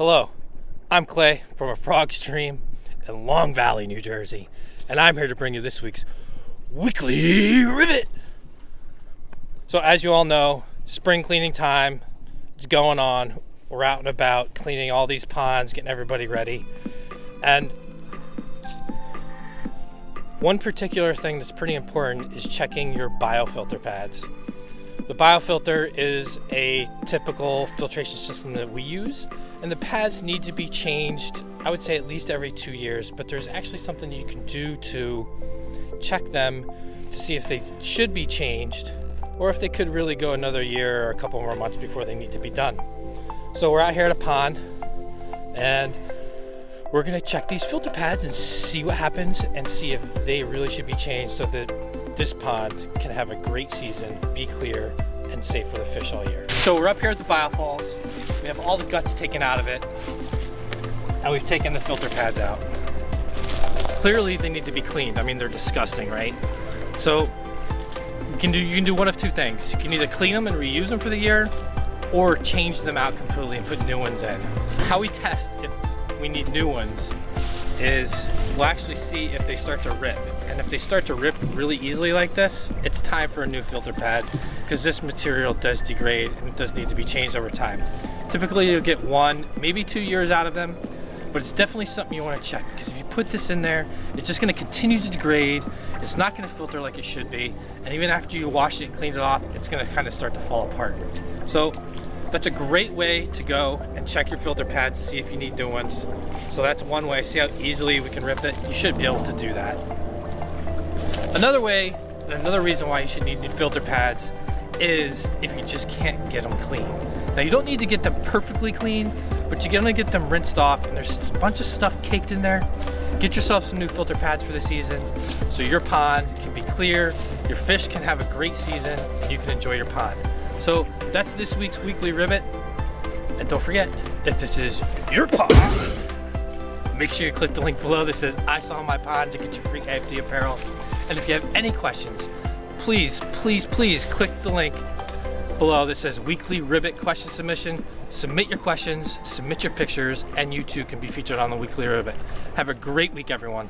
Hello, I'm Clay from a frog stream in Long Valley, New Jersey, and I'm here to bring you this week's weekly Ribbit. So as you all know, spring cleaning time, it's going on. We're out and about cleaning all these ponds, getting everybody ready. And one particular thing that's pretty important is checking your biofilter pads. The BioFilter is a typical filtration system that we use, and the pads need to be changed, I would say at least every 2 years, but there's actually something you can do to check them to see if they should be changed or if they could really go another year or a couple more months before they need to be done. So we're out here at a pond and we're gonna check these filter pads and see what happens and see if they really should be changed so that this pond can have a great season, be clear, and safe for the fish all year. So we're up here at the biofalls. We have all the guts taken out of it, and we've taken the filter pads out. Clearly they need to be cleaned. I mean, they're disgusting, right? So you can do one of two things. You can either clean them and reuse them for the year, or change them out completely and put new ones in. How we test if we need new ones is we'll actually see if they start to rip. And if they start to rip really easily like this, it's time for a new filter pad because this material does degrade and it does need to be changed over time. Typically you'll get 1, maybe 2 years out of them, but it's definitely something you want to check because if you put this in there, it's just going to continue to degrade. It's not going to filter like it should be. And even after you wash it and clean it off, it's going to kind of start to fall apart. So that's a great way to go and check your filter pads to see if you need new ones. So that's one way. See how easily we can rip it? You should be able to do that. Another way, another reason why you should need new filter pads is if you just can't get them clean. Now you don't need to get them perfectly clean, but you're gonna get them rinsed off and there's a bunch of stuff caked in there. Get yourself some new filter pads for the season so your pond can be clear, your fish can have a great season, and you can enjoy your pond. So that's this week's weekly Ribbit. And don't forget, if this is your pond, make sure you click the link below that says I saw my pond to get your free AFD apparel. And if you have any questions, please click the link below that says weekly Ribbit question submission. Submit your questions, submit your pictures, and you too can be featured on the weekly Ribbit. Have a great week, everyone.